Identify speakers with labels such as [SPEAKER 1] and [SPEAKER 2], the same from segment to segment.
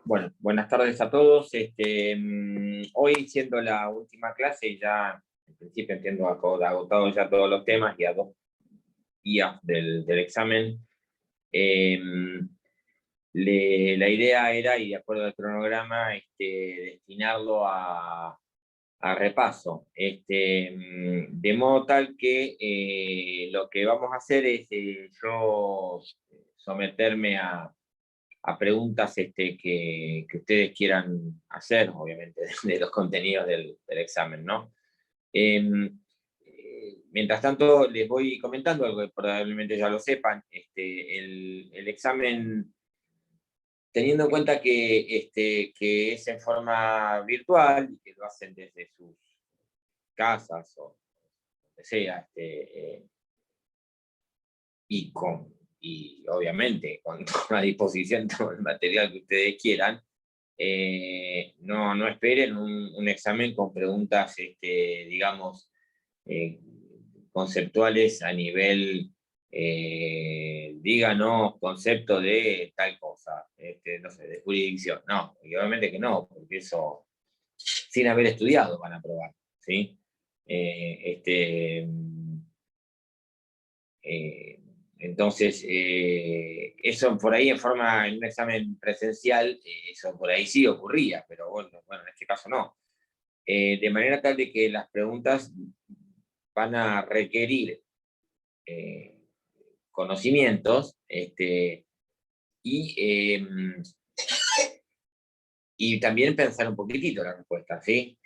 [SPEAKER 1] Bueno, buenas tardes a todos. Hoy, siendo la última clase, ya en principio entiendo agotado ya todos los temas y a 2 días del examen. La idea era, y de acuerdo al cronograma, destinarlo a repaso. De modo tal que lo que vamos a hacer es yo someterme a preguntas que ustedes quieran hacer, obviamente, de los contenidos del examen, ¿no? Mientras tanto, les voy comentando algo que probablemente ya lo sepan. El examen, teniendo en cuenta que es en forma virtual y que lo hacen desde sus casas o donde sea, y obviamente con a disposición todo el material que ustedes quieran, no esperen un examen con preguntas, digamos, eh, conceptuales a nivel, díganos, concepto de tal cosa, no sé, de jurisdicción. No, y obviamente que no, porque eso, sin haber estudiado, van a probar, ¿sí? Entonces, eso por ahí en un examen presencial, eso por ahí sí ocurría, pero bueno, en este caso no. De manera tal de que las preguntas van a requerir conocimientos, y, y también pensar un poquitito la respuesta, ¿sí?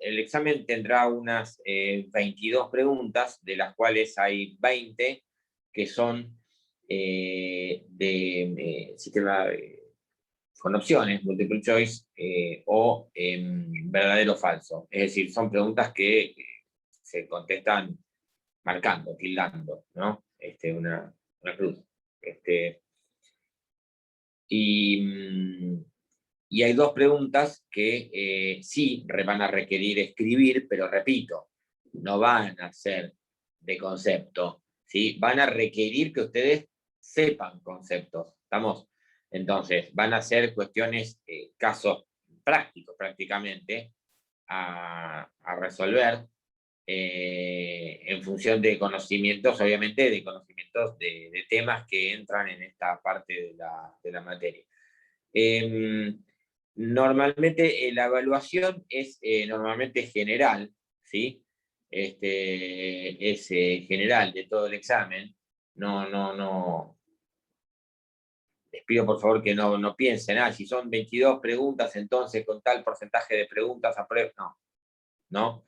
[SPEAKER 1] El examen tendrá unas 22 preguntas, de las cuales hay 20 que son de sistema con opciones, multiple choice, o verdadero o falso. Es decir, son preguntas que se contestan marcando, tildando, ¿no? Una cruz. Y, y hay 2 preguntas que sí van a requerir escribir, pero repito, no van a ser de concepto, ¿sí? Van a requerir que ustedes sepan conceptos, ¿estamos? Entonces, van a ser cuestiones, casos prácticos prácticamente, a resolver, en función de conocimientos, obviamente, de conocimientos de temas que entran en esta parte de la materia. Normalmente la evaluación es normalmente general, ¿sí? Es general de todo el examen. No. Les pido por favor que no piensen, si son 22 preguntas, entonces con tal porcentaje de preguntas apruebo. No.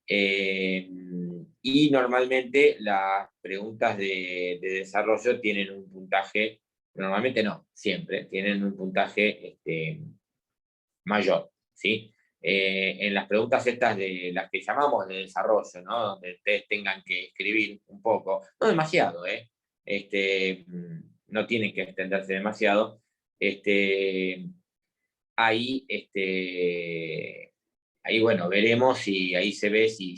[SPEAKER 1] Y normalmente las preguntas de desarrollo tienen un puntaje, normalmente no, siempre, tienen un puntaje mayor, ¿sí? En las preguntas estas de las que llamamos de desarrollo, ¿no? Donde ustedes tengan que escribir un poco, no demasiado, no tienen que extenderse demasiado, ahí, ahí, bueno, veremos y ahí se ve si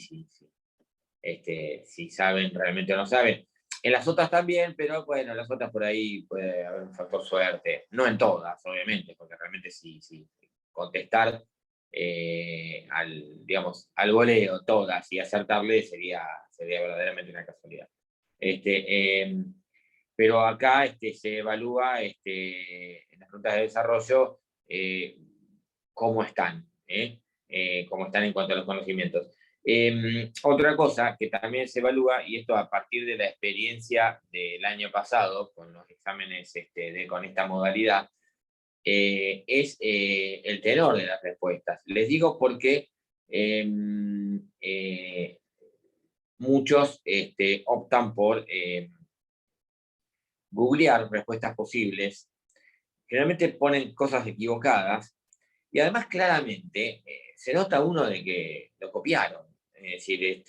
[SPEAKER 1] saben realmente o no saben. En las otras también, pero bueno, en las otras por ahí puede haber un factor suerte. No en todas, obviamente, porque realmente si contestar digamos, al voleo todas y acertarle sería verdaderamente una casualidad. Pero acá se evalúa en las preguntas de desarrollo, cómo están, cómo están en cuanto a los conocimientos. Otra cosa que también se evalúa, y esto a partir de la experiencia del año pasado con los exámenes con esta modalidad, es el tenor de las respuestas. Les digo porque muchos optan por googlear respuestas posibles, generalmente ponen cosas equivocadas, y además claramente se nota uno de que lo copiaron. Es decir,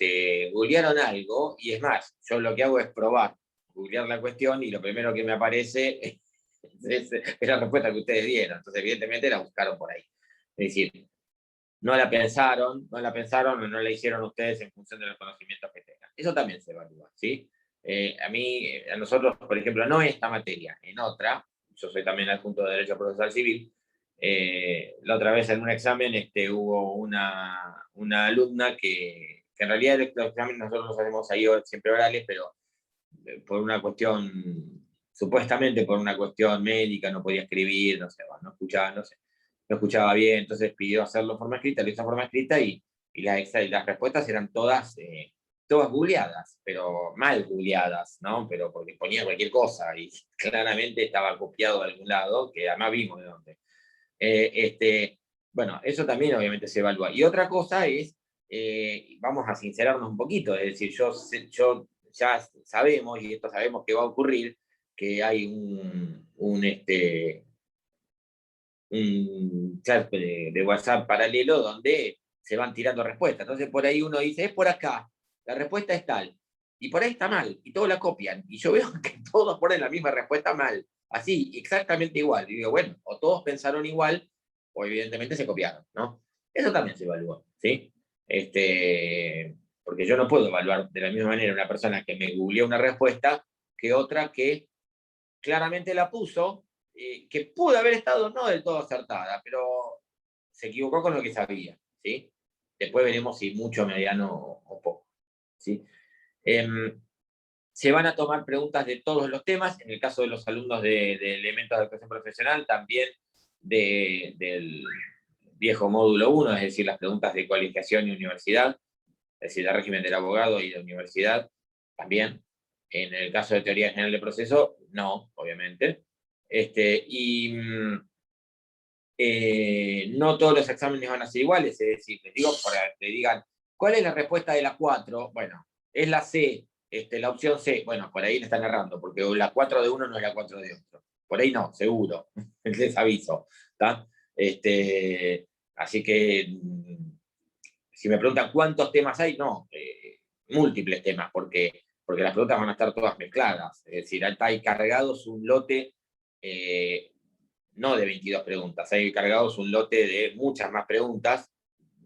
[SPEAKER 1] googlearon algo, y es más, yo lo que hago es probar, googlear la cuestión, y lo primero que me aparece es la respuesta que ustedes dieron. Entonces, evidentemente, la buscaron por ahí. Es decir, no la pensaron o no la hicieron ustedes en función de los conocimientos que tengan. Eso también se evalúa, ¿sí? A nosotros, por ejemplo, no en esta materia, en otra, yo soy también adjunto de Derecho Procesal Civil. La otra vez en un examen hubo una alumna que en realidad los exámenes nosotros los hacemos ahí siempre orales, pero por una cuestión, supuestamente por una cuestión médica, no podía escribir, no sé, bueno, no escuchaba, no sé, no escuchaba bien, entonces pidió hacerlo en forma escrita, lo hizo en forma escrita y las respuestas eran todas googleadas, pero mal googleadas, ¿no? Pero porque ponía cualquier cosa y claramente estaba copiado de algún lado, que además vimos de dónde. Bueno, eso también obviamente se evalúa. Y otra cosa es, vamos a sincerarnos un poquito, es decir, yo ya sabemos, y esto sabemos que va a ocurrir, que hay un chat de WhatsApp paralelo donde se van tirando respuestas. Entonces por ahí uno dice, es por acá, la respuesta es tal, y por ahí está mal, y todos la copian, y yo veo que todos ponen la misma respuesta mal, así, exactamente igual. Y digo, bueno, o todos pensaron igual, o evidentemente se copiaron, ¿no? Eso también se evalúa, ¿sí? Porque yo no puedo evaluar de la misma manera una persona que me googleó una respuesta que otra que claramente la puso, que pudo haber estado no del todo acertada, pero se equivocó con lo que sabía, ¿sí? Después veremos si mucho, mediano o poco, ¿sí? Se van a tomar preguntas de todos los temas, en el caso de los alumnos de elementos de educación profesional, también del viejo módulo 1, es decir, las preguntas de cualificación y universidad, es decir, el régimen del abogado y de universidad, también. En el caso de teoría general de proceso, no, obviamente. No todos los exámenes van a ser iguales, es decir, les digo, para que digan, ¿cuál es la respuesta de la 4? Bueno, es la C, la opción C. Bueno, por ahí le están errando, porque la 4 de uno no es la 4 de otro. Por ahí no, seguro. Les aviso. ¿Está? Así que, si me preguntan cuántos temas hay, no, múltiples temas, porque las preguntas van a estar todas mezcladas. Es decir, hay cargados un lote, no de 22 preguntas, hay cargados un lote de muchas más preguntas.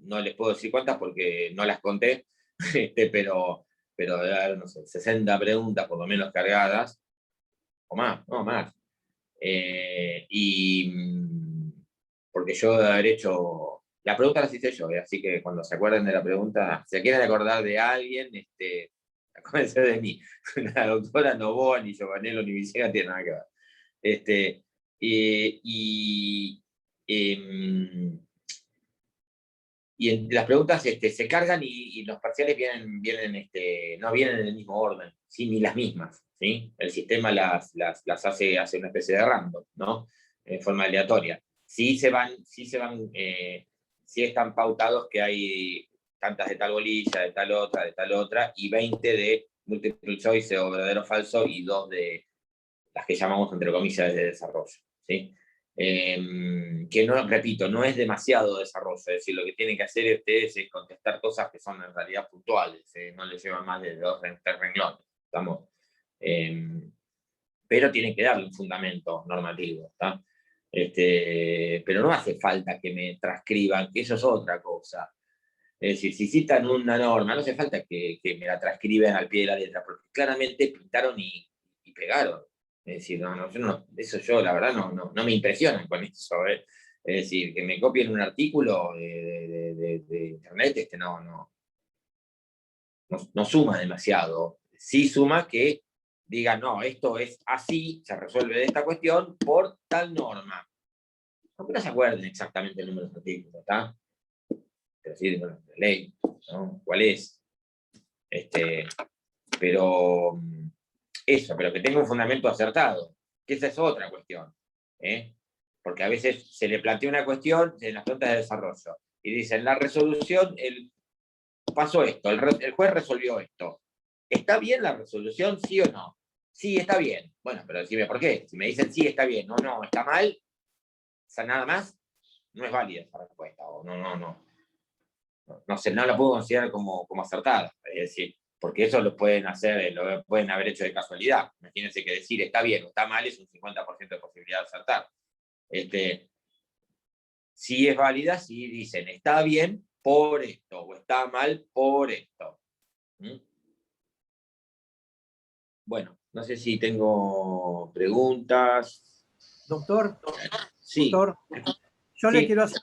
[SPEAKER 1] No les puedo decir cuántas porque no las conté, pero debe haber, no sé, 60 preguntas por lo menos cargadas, o más, no, más. Porque yo de haber hecho, la pregunta la hice yo, así que cuando se acuerden de la pregunta, si se quieren acordar de alguien, acuérdense de mí. La doctora Novoa, ni Giovanello, ni Vicena tiene nada que ver. Y, em, las preguntas se cargan y los parciales no vienen en el mismo orden, ¿sí? Ni las mismas, ¿sí? El sistema las hace una especie de random, ¿no? En forma aleatoria. Sí están pautados que hay tantas de tal bolilla, de tal otra, y 20 de multiple choice o verdadero o falso, y 2 de las que llamamos, entre comillas, de desarrollo, ¿sí? Que no, repito, no es demasiado desarrollo, es decir, lo que tienen que hacer ustedes es contestar cosas que son en realidad puntuales, no les llevan más de 2 3 renglones, ¿estamos? Pero tienen que darle un fundamento normativo, ¿está? Pero no hace falta que me transcriban, que eso es otra cosa. Es decir, si citan una norma, no hace falta que me la transcriban al pie de la letra, porque claramente pintaron y pegaron. Es decir, eso yo la verdad no me impresionan con eso. Es decir, que me copien un artículo de internet, no suma demasiado. Sí suma que diga, no, esto es así, se resuelve de esta cuestión por tal norma. Aunque no se acuerden exactamente el número de artículos, ¿está? Es decir, bueno, la ley, ¿no? ¿Cuál es? Pero pero que tenga un fundamento acertado, que esa es otra cuestión, ¿eh? Porque a veces se le plantea una cuestión en las preguntas de desarrollo y dicen, la resolución, pasó esto, el juez resolvió esto. ¿Está bien la resolución, sí o no? Sí, está bien. Bueno, pero decime por qué. Si me dicen sí, está bien, no, está mal, o sea, nada más, no es válida esa respuesta, o no la puedo considerar como acertada. Es decir, porque eso lo pueden haber hecho de casualidad. Imagínense que decir está bien o está mal es un 50% de posibilidad de acertar. Si es válida, si dicen está bien por esto o está mal por esto. Bueno, no sé si tengo preguntas.
[SPEAKER 2] Doctor,
[SPEAKER 1] Sí,
[SPEAKER 2] doctor, yo le
[SPEAKER 1] sí,
[SPEAKER 2] quiero hacer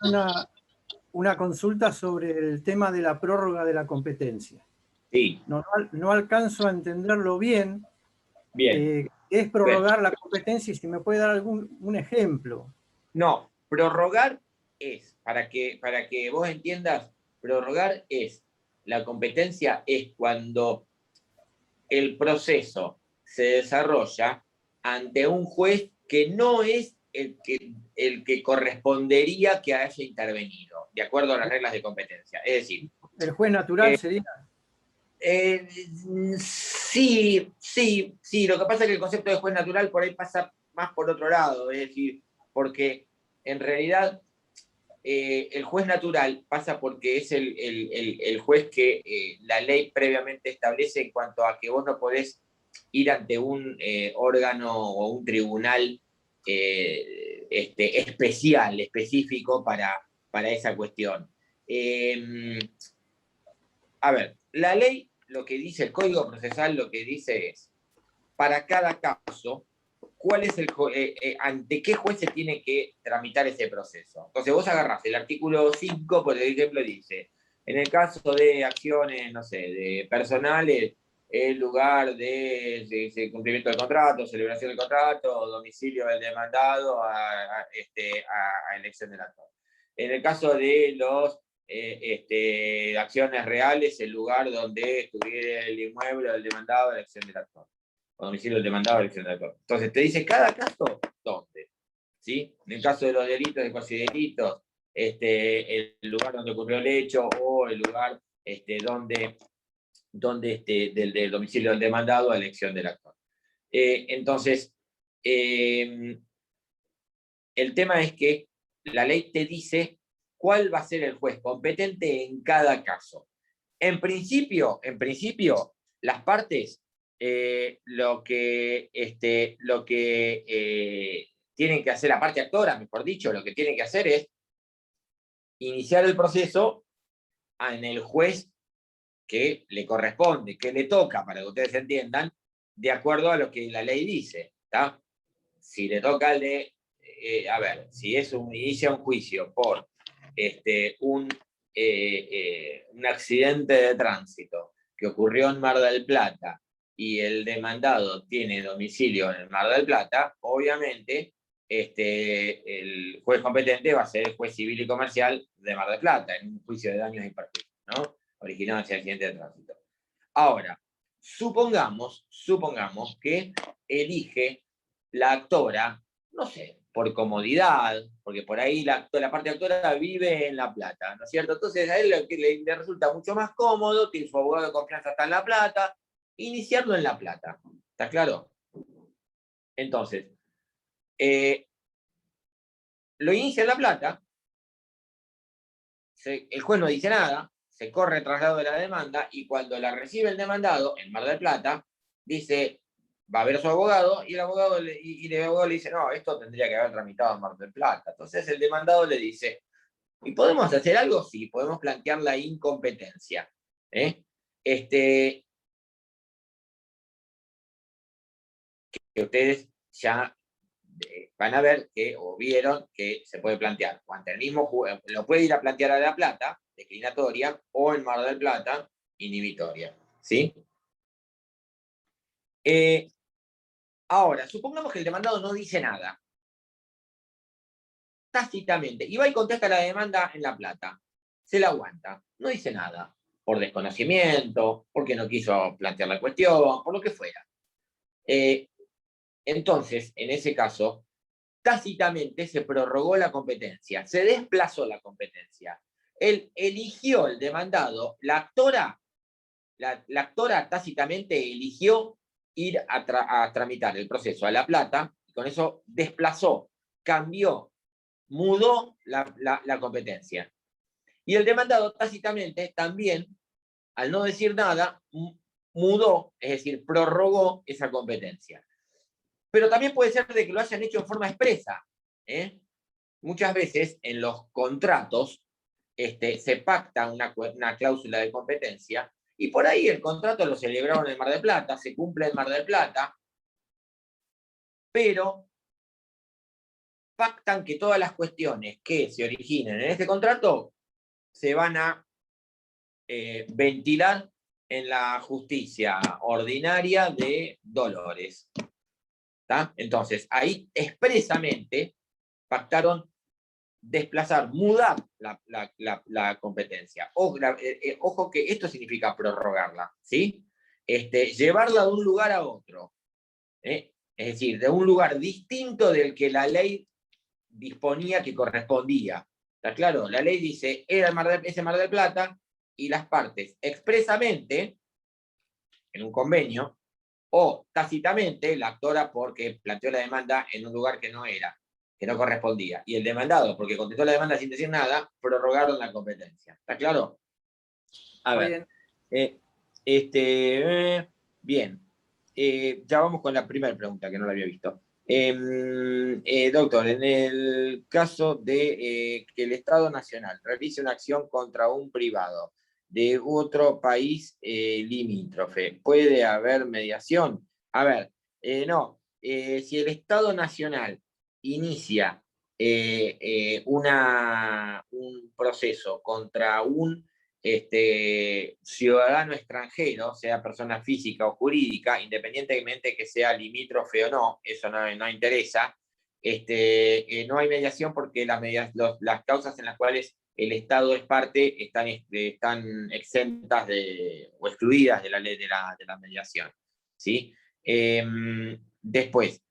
[SPEAKER 2] una consulta sobre el tema de la prórroga de la competencia.
[SPEAKER 1] sí,
[SPEAKER 2] No alcanzo a entenderlo bien.
[SPEAKER 1] bien.
[SPEAKER 2] Es
[SPEAKER 1] Bueno,
[SPEAKER 2] prorrogar la competencia y si me puede dar un ejemplo.
[SPEAKER 1] no, prorrogar es, para que vos entiendas, prorrogar es, la competencia es cuando el proceso se desarrolla ante un juez que no es el que correspondería que haya intervenido, de acuerdo a las reglas de competencia. Es decir,
[SPEAKER 2] El juez natural
[SPEAKER 1] eh,
[SPEAKER 2] sería.
[SPEAKER 1] eh, sí, sí, sí, lo que pasa es que el concepto de juez natural por ahí pasa más por otro lado, es decir, porque en realidad el juez natural pasa porque es el juez que la ley previamente establece en cuanto a que vos no podés ir ante un órgano o un tribunal especial, específico para esa cuestión. A ver, la ley, lo que dice el Código Procesal, lo que dice es, para cada caso, cuál es ante qué juez se tiene que tramitar ese proceso. Entonces vos agarrás el artículo 5, por ejemplo, dice, en el caso de acciones, no sé, de personales, el lugar de cumplimiento del contrato, celebración del contrato, domicilio del demandado a elección del actor. En el caso de los acciones reales, el lugar donde estuviera el inmueble del demandado, elección del actor o domicilio del demandado, elección del actor. Entonces te dice cada caso dónde. ¿Sí? En el caso de los delitos, de cuasi delitos, el lugar donde ocurrió el hecho o el lugar donde del domicilio del demandado a elección del actor. Entonces, el tema es que la ley te dice cuál va a ser el juez competente en cada caso. En principio, las partes lo que tienen que hacer, la parte actora, mejor dicho, lo que tienen que hacer es iniciar el proceso en el juez que le corresponde, que le toca, para que ustedes entiendan, de acuerdo a lo que la ley dice. ¿Tá? Si le toca al de, a ver, si inicia un juicio por un accidente de tránsito que ocurrió en Mar del Plata y el demandado tiene domicilio en Mar del Plata, obviamente el juez competente va a ser el juez civil y comercial de Mar del Plata, en un juicio de daños y perjuicios, ¿no? Originado en ese accidente de tránsito. Ahora, supongamos que elige la actora, no sé, por comodidad, porque por ahí la parte actora vive en La Plata, ¿no es cierto? Entonces a él le resulta mucho más cómodo, que su abogado de confianza está en La Plata, iniciarlo en La Plata. ¿Está claro? Entonces, lo inicia en La Plata, el juez no dice nada, se corre el traslado de la demanda y cuando la recibe el demandado en Mar del Plata, dice, va a ver a su abogado y el abogado le dice, no, esto tendría que haber tramitado en Mar del Plata. Entonces el demandado le dice, ¿y podemos hacer algo? Sí, podemos plantear la incompetencia. Que ustedes ya van a ver o vieron que se puede plantear ante el mismo juez, lo puede ir a plantear a La Plata, declinatoria, o en Mar del Plata, inhibitoria. ¿Sí? Ahora, supongamos que el demandado no dice nada, tácitamente, y va y contesta la demanda en La Plata, se la aguanta, no dice nada, por desconocimiento, porque no quiso plantear la cuestión, por lo que fuera. Entonces, en ese caso, tácitamente se prorrogó la competencia, se desplazó la competencia. Él eligió el demandado, la actora tácitamente eligió ir a tramitar el proceso a La Plata, y con eso desplazó, cambió, mudó la competencia. Y el demandado tácitamente también, al no decir nada, mudó, es decir, prorrogó esa competencia. Pero también puede ser de que lo hayan hecho en forma expresa. Muchas veces en los contratos se pacta una cláusula de competencia y por ahí el contrato lo celebraron en Mar del Plata, se cumple en Mar del Plata, pero pactan que todas las cuestiones que se originen en este contrato se van a ventilar en la justicia ordinaria de Dolores. ¿Tá? Entonces, ahí expresamente pactaron desplazar, mudar la competencia. Ojo que esto significa prorrogarla, ¿sí? Llevarla de un lugar a otro. Es decir, de un lugar distinto del que la ley disponía que correspondía. ¿Está claro? La ley dice, era ese Mar del Plata, y las partes expresamente, en un convenio, o tácitamente, la actora porque planteó la demanda en un lugar que no era, que no correspondía, y el demandado, porque contestó la demanda sin decir nada, prorrogaron la competencia. ¿Está claro? A ver. Bien. Ya vamos con la primera pregunta, que no la había visto. Doctor, en el caso de que el Estado Nacional realice una acción contra un privado de otro país limítrofe, ¿puede haber mediación? A ver, no. Si el Estado Nacional inicia un proceso contra un ciudadano extranjero, sea persona física o jurídica, independientemente que sea limítrofe o no, eso no interesa, no hay mediación porque las causas en las cuales el Estado es parte están exentas o excluidas de la ley de la mediación. ¿Sí? Después,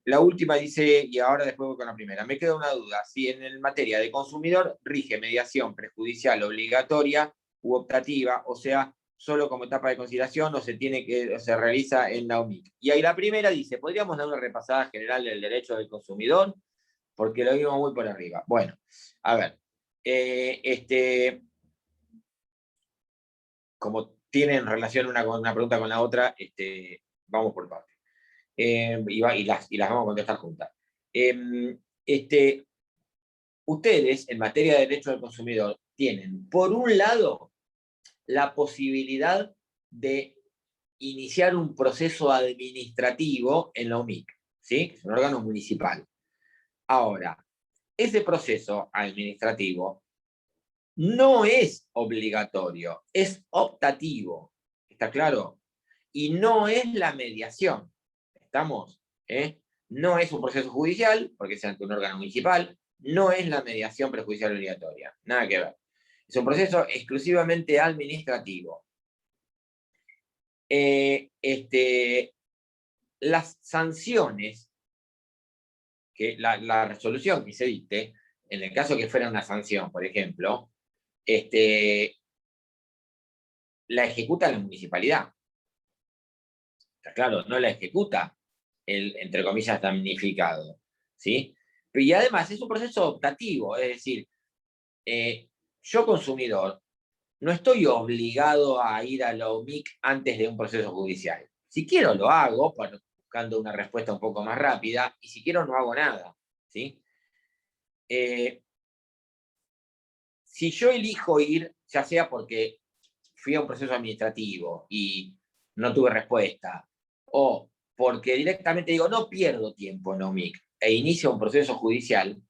[SPEAKER 1] la última dice, y ahora después voy con la primera, me queda una duda, si en materia de consumidor rige mediación prejudicial obligatoria u optativa, o sea, solo como etapa de consideración o se realiza en la OMIC. Y ahí la primera dice, ¿podríamos dar una repasada general del derecho del consumidor? Porque lo vimos muy por arriba. Bueno, a ver, como tienen relación una pregunta con la otra, vamos por partes. Y las vamos a contestar juntas. Ustedes, en materia de derecho del consumidor, tienen, por un lado, la posibilidad de iniciar un proceso administrativo en la OMIC, ¿sí? Es un órgano municipal. Ahora, ese proceso administrativo no es obligatorio, es optativo. ¿Está claro? Y no es la mediación. ¿Estamos? No es un proceso judicial, porque es ante un órgano municipal, no es la mediación prejudicial obligatoria, nada que ver. Es un proceso exclusivamente administrativo. Las sanciones, la resolución que se dicte, en el caso que fuera una sanción, por ejemplo, la ejecuta la municipalidad. Está claro, no la ejecuta el, entre comillas, damnificado, ¿sí? Y además es un proceso optativo, es decir, yo consumidor no estoy obligado a ir a la OMIC antes de un proceso judicial. Si quiero lo hago, buscando una respuesta un poco más rápida, y si quiero no hago nada, ¿sí? Si yo elijo ir, ya sea porque fui a un proceso administrativo y no tuve respuesta, o porque directamente digo, no pierdo tiempo en OMIC, e inicio un proceso judicial,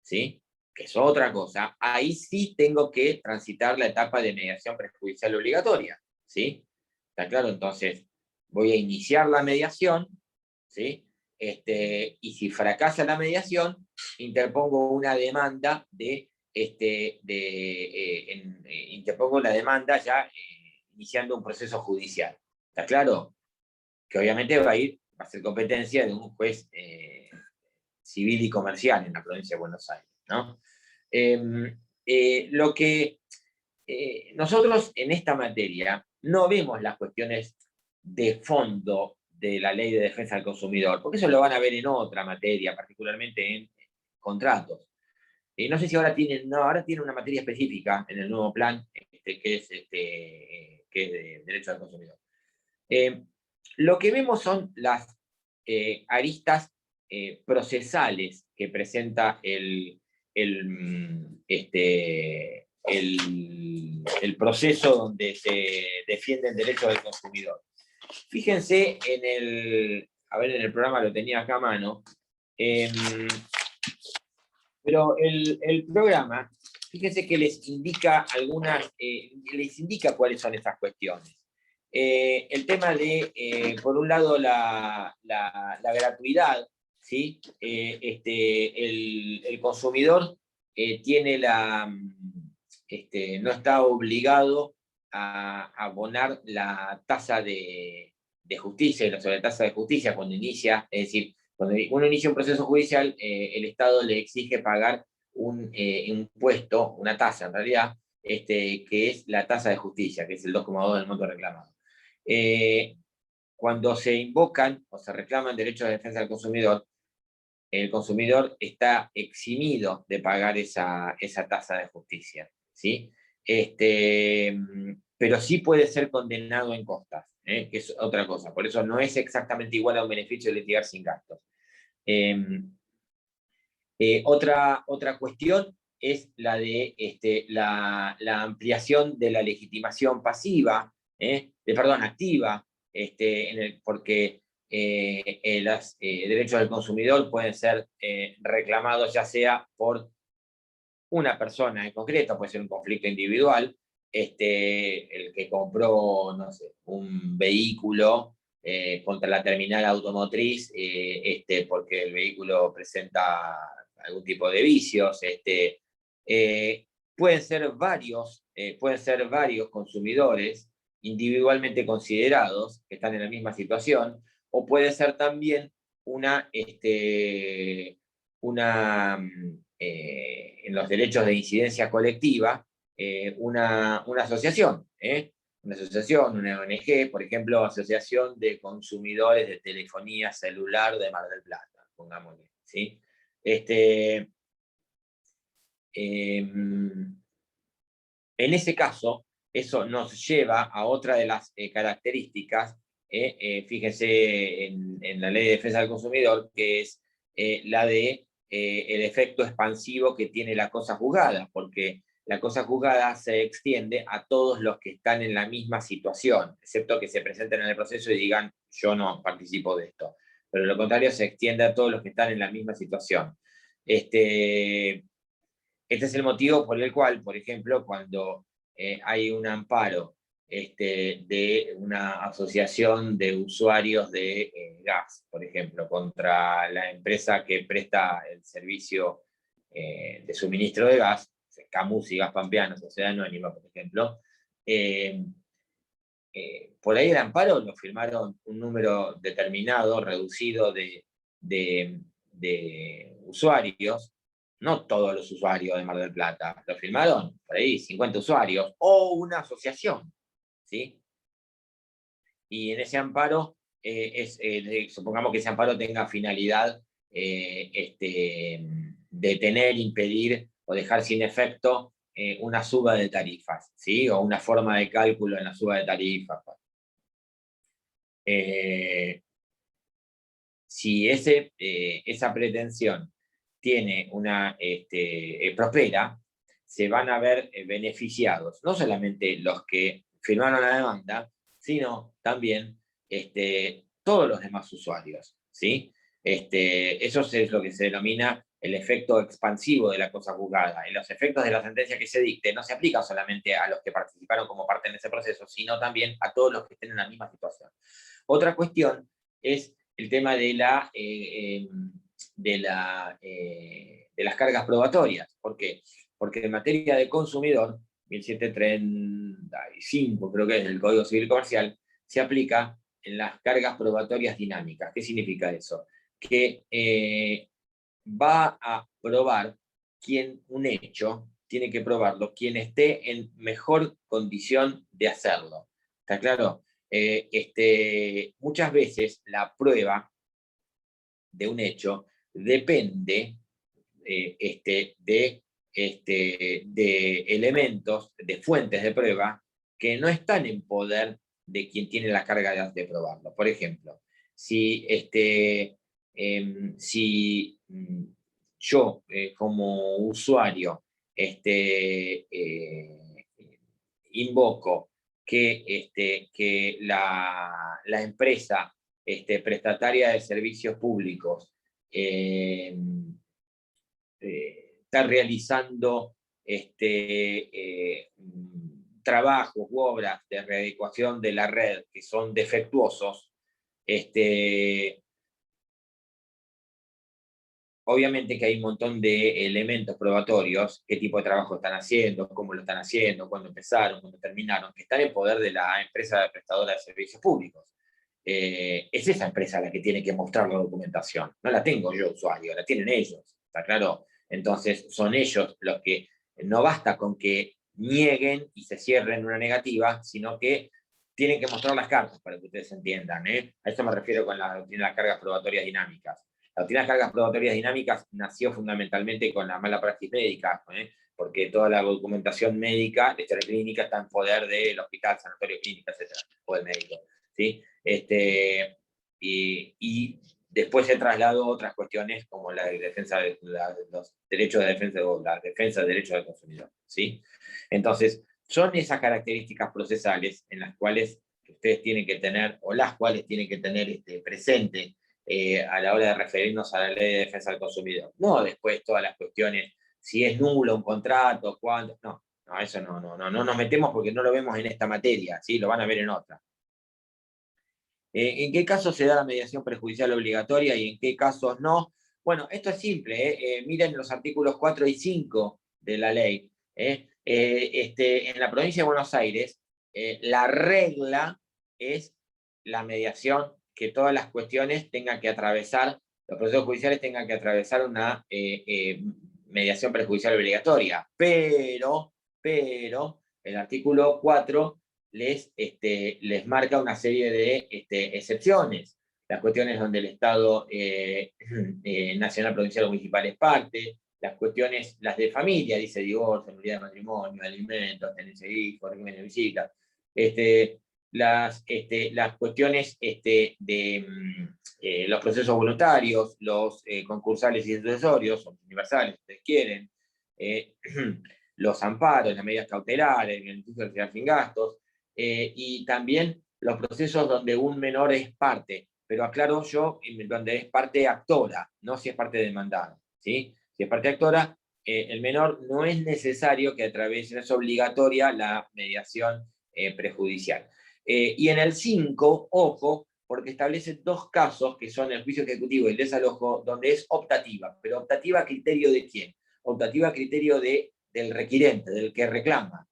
[SPEAKER 1] ¿sí? Que es otra cosa, ahí sí tengo que transitar la etapa de mediación prejudicial obligatoria, ¿sí? ¿Está claro? Entonces, voy a iniciar la mediación, ¿sí? Y si fracasa la mediación, interpongo una demanda interpongo la demanda ya iniciando un proceso judicial. ¿Está claro? Que obviamente va a ser competencia de un juez civil y comercial en la provincia de Buenos Aires, ¿no? Lo que nosotros en esta materia no vemos las cuestiones de fondo de la ley de defensa del consumidor, porque eso lo van a ver en otra materia, particularmente en contratos. No sé si ahora tienen una materia específica en el nuevo plan, que es de derecho del consumidor. Lo que vemos son las aristas procesales que presenta el proceso donde se defiende el derecho del consumidor. Fíjense a ver, en el programa lo tenía acá a mano, pero el programa, fíjense que les indica les indica cuáles son estas cuestiones. El tema de, por un lado, la gratuidad, ¿sí? El consumidor tiene no está obligado a abonar la tasa de justicia y la sobretasa de justicia cuando inicia, es decir, cuando uno inicia un proceso judicial, el Estado le exige pagar un impuesto, una tasa en realidad, que es la tasa de justicia, que es el 2,2 del monto reclamado. Cuando se invocan o se reclaman derechos de defensa del consumidor, el consumidor está eximido de pagar esa tasa de justicia, ¿sí? Pero sí puede ser condenado en costas, que es otra cosa. Por eso no es exactamente igual a un beneficio de litigar sin gastos. Otra cuestión es la de la ampliación de la legitimación pasiva, activa, porque los derechos del consumidor pueden ser reclamados ya sea por una persona en concreto, puede ser un conflicto individual, el que compró, no sé, un vehículo contra la terminal automotriz, porque el vehículo presenta algún tipo de vicios. Pueden ser varios consumidores individualmente considerados que están en la misma situación, o puede ser también en los derechos de incidencia colectiva, una asociación, una asociación, una ONG, por ejemplo, Asociación de Consumidores de Telefonía Celular de Mar del Plata, pongámosle, ¿sí? En ese caso, eso nos lleva a otra de las características, fíjense en la Ley de Defensa del Consumidor, que es la de el efecto expansivo que tiene la cosa juzgada, porque la cosa juzgada se extiende a todos los que están en la misma situación, excepto que se presenten en el proceso y digan, yo no participo de esto. Pero lo contrario se extiende a todos los que están en la misma situación. Este es el motivo por el cual, por ejemplo, cuando hay un amparo de una asociación de usuarios de gas, por ejemplo, contra la empresa que presta el servicio de suministro de gas, Camus y Gas Pampeano, Sociedad Anónima, por ejemplo, por ahí el amparo lo firmaron un número determinado, reducido de usuarios, no todos los usuarios de Mar del Plata, lo firmaron por ahí 50 usuarios, o una asociación, ¿sí? Y en ese amparo, supongamos que ese amparo tenga finalidad detener, impedir o dejar sin efecto una suba de tarifas, ¿sí? O una forma de cálculo en la suba de tarifas. Si esa pretensión tiene prospera, se van a ver beneficiados, no solamente los que firmaron la demanda, sino también todos los demás usuarios, ¿sí? Eso es lo que se denomina el efecto expansivo de la cosa juzgada. Y los efectos de la sentencia que se dicte no se aplican solamente a los que participaron como parte en ese proceso, sino también a todos los que estén en la misma situación. Otra cuestión es el tema de las cargas probatorias. ¿Por qué? Porque en materia de consumidor, 1735 creo que es el Código Civil Comercial, se aplica en las cargas probatorias dinámicas. ¿Qué significa eso? Que va a probar un hecho, tiene que probarlo quien esté en mejor condición de hacerlo. ¿Está claro? Muchas veces la prueba de un hecho depende de elementos, de fuentes de prueba que no están en poder de quien tiene la carga de probarlo. Por ejemplo, si yo como usuario invoco que la empresa prestataria de servicios públicos está realizando trabajos u obras de readecuación de la red que son defectuosos, obviamente que hay un montón de elementos probatorios, qué tipo de trabajo están haciendo, cómo lo están haciendo, cuándo empezaron, cuándo terminaron, que están en poder de la empresa prestadora de servicios públicos. Es esa empresa la que tiene que mostrar la documentación. No la tengo yo, usuario, la tienen ellos, ¿está claro? Entonces son ellos los que, no basta con que nieguen y se cierren una negativa, sino que tienen que mostrar las cartas para que ustedes entiendan. A eso me refiero con la doctrina de las cargas probatorias dinámicas. La doctrina de las cargas probatorias dinámicas nació fundamentalmente con la mala praxis médica, porque toda la documentación médica, de historia clínica, está en poder del hospital, sanatorio clínico, etc., o del médico. ¿Sí? Y después se trasladó a otras cuestiones como la defensa de los derechos de defensa o la defensa del derecho del consumidor. ¿Sí? Entonces, son esas características procesales en las cuales ustedes tienen que tener, o las cuales tienen que tener presente a la hora de referirnos a la ley de defensa del consumidor. No después todas las cuestiones, si es nulo un contrato, cuándo, no, eso no nos metemos porque no lo vemos en esta materia, ¿sí? Lo van a ver en otra. ¿En qué casos se da la mediación prejudicial obligatoria y en qué casos no? Bueno, esto es simple, miren los artículos 4 y 5 de la ley. En la provincia de Buenos Aires, la regla es la mediación, que todas las cuestiones tengan que atravesar, los procesos judiciales tengan que atravesar una mediación prejudicial obligatoria. Pero, el artículo 4 les marca una serie de excepciones. Las cuestiones donde el Estado nacional, provincial o municipal es parte, las cuestiones, las de familia, dice divorcio, nulidad de matrimonio, alimentos, tenencia de hijos, régimen de visita, las cuestiones de los procesos voluntarios, los concursales y sucesorios, o universales, si ustedes quieren, los amparos, las medidas cautelares, el beneficio del final sin gastos, y también los procesos donde un menor es parte, pero aclaro yo, donde es parte actora, no si es parte demandada, ¿sí? Si es parte actora, el menor no es necesario que atraviese, no es obligatoria la mediación prejudicial. Y en el 5, ojo, porque establece dos casos que son el juicio ejecutivo y el desalojo, donde es optativa, pero optativa a criterio de quién? Optativa a criterio del requirente, del que reclama,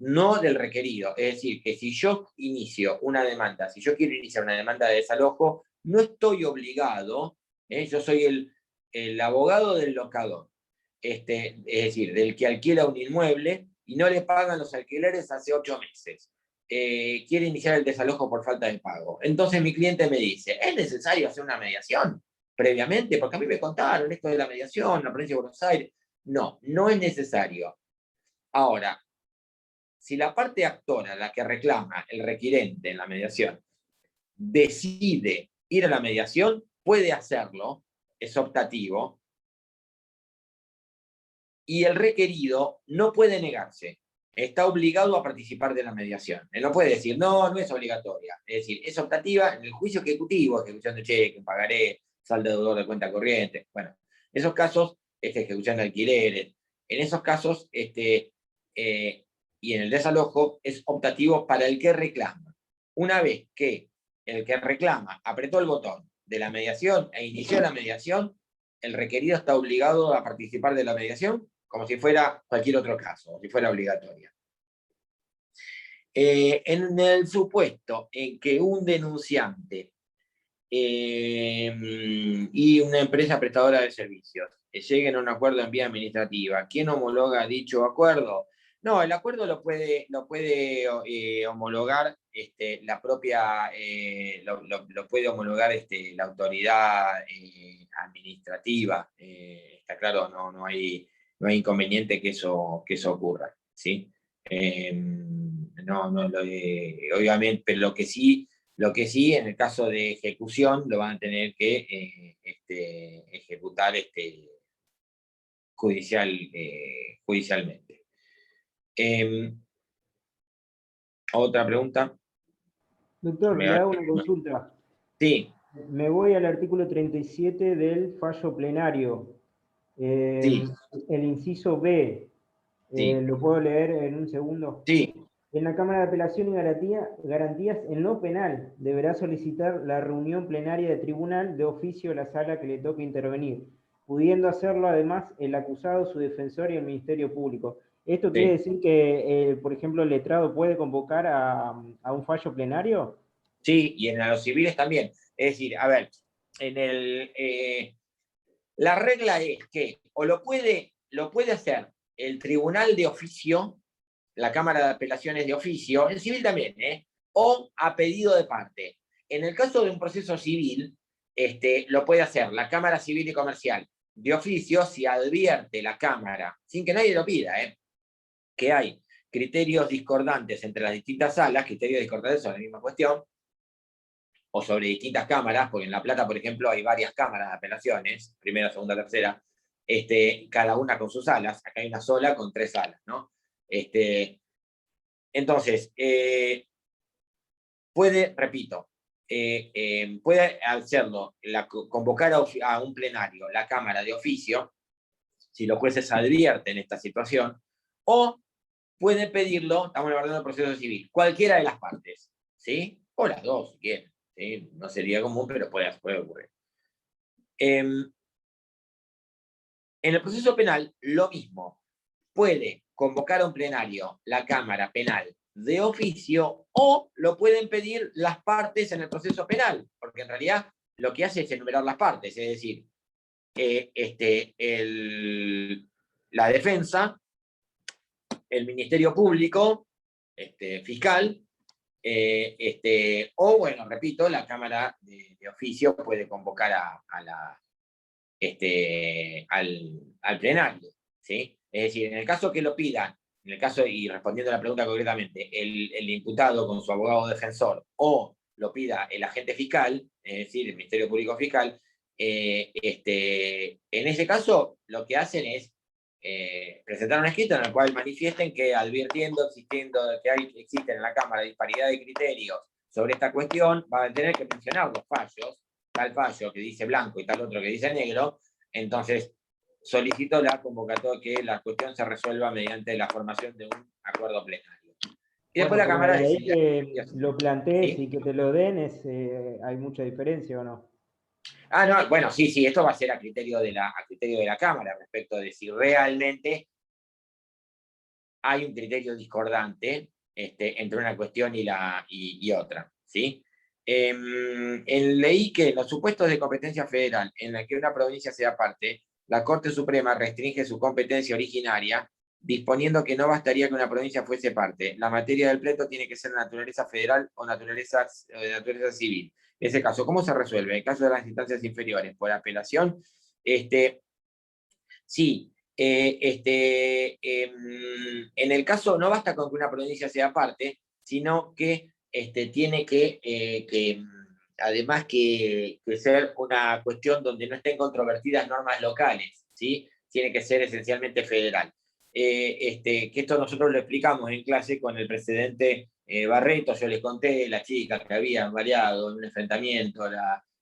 [SPEAKER 1] no del requerido. Es decir, que si yo inicio una demanda, si yo quiero iniciar una demanda de desalojo, no estoy obligado, yo soy el abogado del locador, es decir, del que alquila un inmueble y no le pagan los alquileres hace 8 meses. Quiere iniciar el desalojo por falta de pago. Entonces mi cliente me dice, ¿es necesario hacer una mediación previamente? Porque a mí me contaron esto de la mediación, la provincia de Buenos Aires. No, no es necesario. Ahora, si la parte actora, la que reclama, el requirente en la mediación, decide ir a la mediación, puede hacerlo, es optativo, y el requerido no puede negarse, está obligado a participar de la mediación. Él no puede decir, no es obligatoria, es decir, es optativa en el juicio ejecutivo, ejecución de cheque, pagaré, saldo deudor de cuenta corriente, bueno, esos casos, ejecución de alquileres, en esos casos, y en el desalojo, es optativo para el que reclama. Una vez que el que reclama apretó el botón de la mediación e inició la mediación, el requerido está obligado a participar de la mediación como si fuera cualquier otro caso, como si fuera obligatoria. En el supuesto en que un denunciante y una empresa prestadora de servicios lleguen a un acuerdo en vía administrativa, ¿quién homologa dicho acuerdo? No, el acuerdo lo puede homologar la propia, lo puede homologar la autoridad administrativa. Está claro, no hay inconveniente que eso ocurra, ¿sí? Obviamente, pero lo que sí, en el caso de ejecución, lo van a tener que ejecutar judicialmente.
[SPEAKER 2] Doctor, le hago una consulta.
[SPEAKER 1] Sí,
[SPEAKER 3] Me voy al artículo 37 del fallo plenario.
[SPEAKER 1] sí,
[SPEAKER 3] El inciso B,
[SPEAKER 1] sí,
[SPEAKER 3] lo puedo leer en un segundo.
[SPEAKER 1] sí,
[SPEAKER 3] En la Cámara de Apelación y Garantías en lo penal deberá solicitar la reunión plenaria de tribunal de oficio a la sala que le toque intervenir, pudiendo hacerlo además el acusado, su defensor y el Ministerio Público. ¿Esto quiere
[SPEAKER 1] sí.
[SPEAKER 3] decir que, por ejemplo, el letrado puede convocar a un fallo plenario?
[SPEAKER 1] Sí, y en los civiles también. Es decir, a ver, la regla es que o lo puede hacer el tribunal de oficio, la Cámara de Apelaciones de oficio, en civil también, o a pedido de parte. En el caso de un proceso civil, lo puede hacer la Cámara Civil y Comercial de oficio si advierte la Cámara, sin que nadie lo pida, que hay criterios discordantes entre las distintas salas, criterios discordantes sobre la misma cuestión, o sobre distintas cámaras, porque en La Plata, por ejemplo, hay varias cámaras de apelaciones, primera, segunda, tercera, cada una con sus salas, acá hay una sola con 3 salas, ¿no? Entonces, repito, puede hacerlo, convocar a un plenario la Cámara de oficio, si los jueces advierten esta situación, o puede pedirlo, estamos hablando del proceso civil, cualquiera de las partes, ¿sí? O las dos, si quieren, ¿sí? No sería común, pero puede ocurrir. En el proceso penal, lo mismo. Puede convocar a un plenario la Cámara Penal de oficio o lo pueden pedir las partes en el proceso penal, porque en realidad lo que hace es enumerar las partes, es decir, la defensa, el Ministerio Público, fiscal, o bueno, repito, la Cámara de oficio puede convocar al plenario, ¿sí? Es decir, en el caso que lo pidan, en el caso, y respondiendo a la pregunta concretamente, el imputado con su abogado defensor o lo pida el agente fiscal, es decir, el Ministerio Público Fiscal, en ese caso lo que hacen es presentar un escrito en el cual manifiesten que advirtiendo, existen en la Cámara disparidad de criterios sobre esta cuestión, van a tener que mencionar los fallos, tal fallo que dice blanco y tal otro que dice negro. Entonces solicito la convocatoria, que la cuestión se resuelva mediante la formación de un acuerdo plenario. Y después
[SPEAKER 3] Bueno,
[SPEAKER 1] la
[SPEAKER 3] pero
[SPEAKER 1] Cámara
[SPEAKER 3] de ahí
[SPEAKER 1] decide.
[SPEAKER 3] que lo plantees
[SPEAKER 1] ¿Sí?
[SPEAKER 3] y que te lo den, hay mucha diferencia, ¿o no?
[SPEAKER 1] No, bueno, sí, esto va a ser a criterio de la Cámara respecto de si realmente hay un criterio discordante entre una cuestión y otra, ¿sí? Leí que en los supuestos de competencia federal en la que una provincia sea parte, la Corte Suprema restringe su competencia originaria, disponiendo que no bastaría que una provincia fuese parte. La materia del pleito tiene que ser de naturaleza federal o de naturaleza civil. En ese caso, ¿cómo se resuelve? En el caso de las instancias inferiores, por apelación, sí, en el caso no basta con que una provincia sea parte, sino que tiene además que ser una cuestión donde no estén controvertidas normas locales, ¿sí? Tiene que ser esencialmente federal. Que esto nosotros lo explicamos en clase con el presidente Barreto. Yo les conté las chicas que habían variado en un enfrentamiento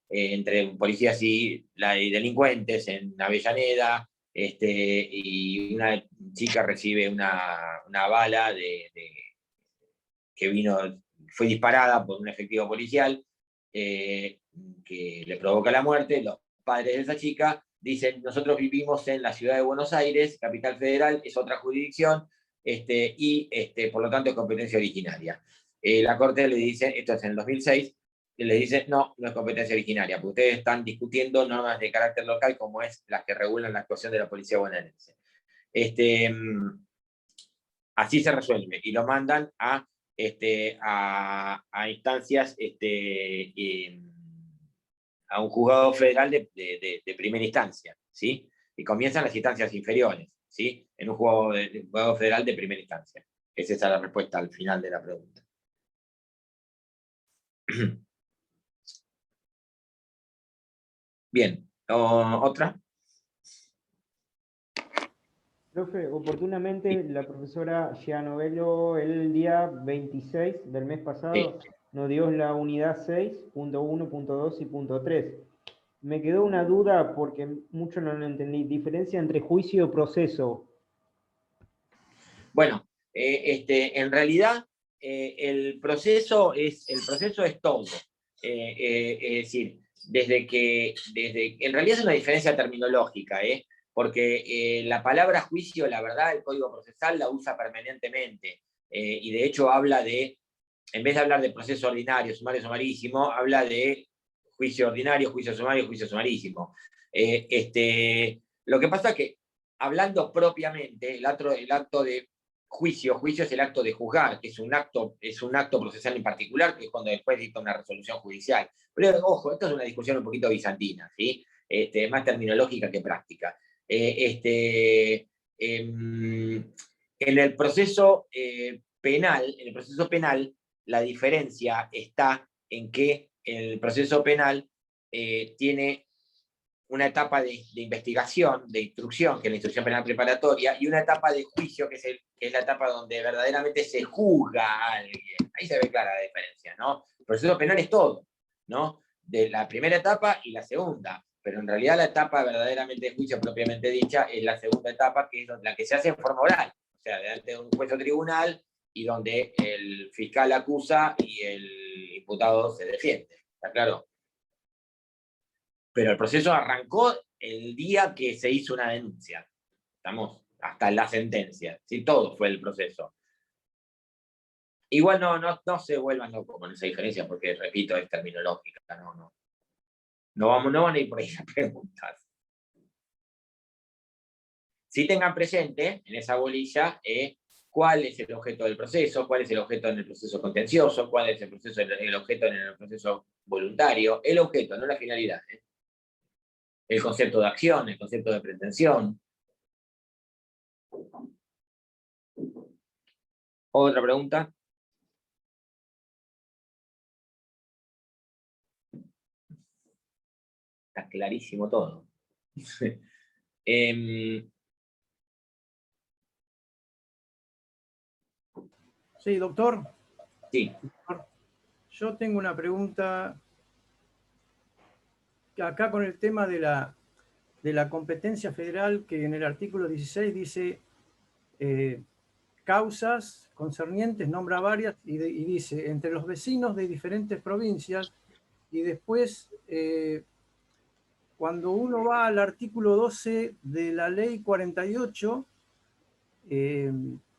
[SPEAKER 1] entre policías y delincuentes en Avellaneda, y una chica recibe una bala que fue disparada por un efectivo policial, que le provoca la muerte. Los padres de esa chica dicen: nosotros vivimos en la ciudad de Buenos Aires, capital federal, es otra jurisdicción, y por lo tanto es competencia originaria. La Corte le dice, esto es en el 2006, le dice: no, no es competencia originaria, porque ustedes están discutiendo normas de carácter local como es las que regulan la actuación de la policía bonaerense. Así se resuelve y lo mandan a instancias, a un juzgado federal de primera instancia, ¿sí? Y comienzan las instancias inferiores, ¿sí? En un juzgado federal de primera instancia. Esa es la respuesta al final de la pregunta. Bien, ¿otra?
[SPEAKER 3] Profe, oportunamente la profesora Gianovello el día 26 del mes pasado
[SPEAKER 1] Sí.
[SPEAKER 3] nos dio la unidad 6.1.2 y punto 3. Me quedó una duda porque mucho no lo entendí. Diferencia entre juicio y proceso.
[SPEAKER 1] Bueno, en realidad el proceso es todo. Es decir, en realidad es una diferencia terminológica, porque la palabra juicio, la verdad, el Código Procesal la usa permanentemente, y de hecho habla en vez de hablar de proceso ordinario, sumario, sumarísimo, habla de juicio ordinario, juicio sumario, juicio sumarísimo. Lo que pasa es que, hablando propiamente, el acto de juicio es el acto de juzgar, que es un acto procesal en particular, que es cuando después dicta una resolución judicial. Pero, ojo, esto es una discusión un poquito bizantina, ¿sí? Más terminológica que práctica. En el proceso penal, la diferencia está en que el proceso penal tiene una etapa de investigación, de instrucción, que es la instrucción penal preparatoria, y una etapa de juicio, que es la etapa donde verdaderamente se juzga a alguien. Ahí se ve clara la diferencia, ¿no? El proceso penal es todo, ¿no? De la primera etapa y la segunda, pero en realidad la etapa verdaderamente de juicio propiamente dicha es la segunda etapa, que es la que se hace en forma oral, o sea, delante de un juez o tribunal, y donde el fiscal acusa y el imputado se defiende. ¿Está claro? Pero el proceso arrancó el día que se hizo una denuncia. Estamos hasta la sentencia. ¿Sí? Todo fue el proceso. Igual no se vuelvan locos con esa diferencia, porque, repito, es terminológica. No van a ir por ahí las preguntas. Si tengan presente en esa bolilla cuál es el objeto del proceso, cuál es el objeto en el proceso contencioso, cuál es el objeto en el proceso voluntario. El objeto, no la finalidad. El concepto de acción, el concepto de pretensión. ¿Otra pregunta? Está clarísimo todo.
[SPEAKER 2] Sí, doctor.
[SPEAKER 1] Sí.
[SPEAKER 2] Yo tengo una pregunta acá con el tema de la competencia federal, que en el artículo 16 dice causas concernientes, nombra varias y dice entre los vecinos de diferentes provincias, y después cuando uno va al artículo 12 de la ley 48,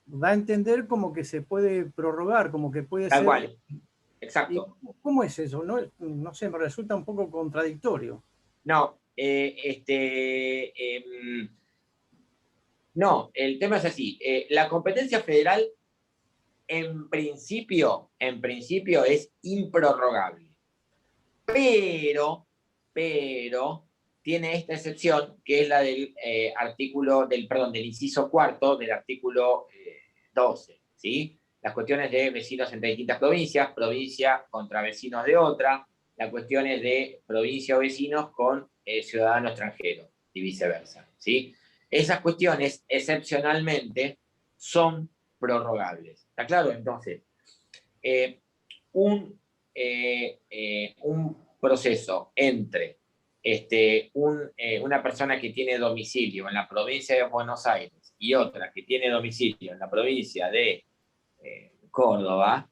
[SPEAKER 2] da a entender como que se puede prorrogar, como que puede
[SPEAKER 1] Tal
[SPEAKER 2] ser...
[SPEAKER 1] cual. Exacto.
[SPEAKER 2] ¿Cómo es eso? No sé, me resulta un poco contradictorio.
[SPEAKER 1] No, no, el tema es así. La competencia federal, en principio es improrrogable. Pero tiene esta excepción, que es la del del inciso cuarto del artículo 12, ¿sí? Las cuestiones de vecinos entre distintas provincias, provincia contra vecinos de otra, las cuestiones de provincia o vecinos con ciudadano extranjero y viceversa, ¿sí? Esas cuestiones, excepcionalmente, son prorrogables. ¿Está claro? Entonces, un proceso entre una persona que tiene domicilio en la provincia de Buenos Aires y otra que tiene domicilio en la provincia de Córdoba,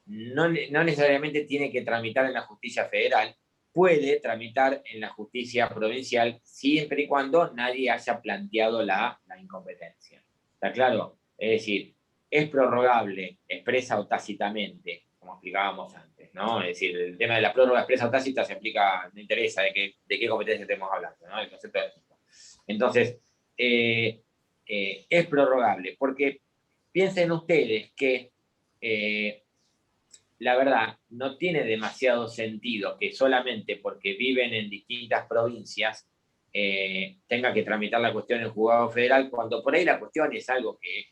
[SPEAKER 1] no necesariamente tiene que tramitar en la justicia federal, puede tramitar en la justicia provincial siempre y cuando nadie haya planteado la incompetencia. ¿Está claro? Es decir, es prorrogable expresa o tácitamente, como explicábamos antes, ¿no? Es decir, el tema de la prórroga expresa o tácita se aplica, no interesa de qué competencia estemos hablando, ¿no? El concepto de... Entonces, es prorrogable, porque piensen ustedes que la verdad, no tiene demasiado sentido que solamente porque viven en distintas provincias tenga que tramitar la cuestión en el juzgado federal, cuando por ahí la cuestión es algo que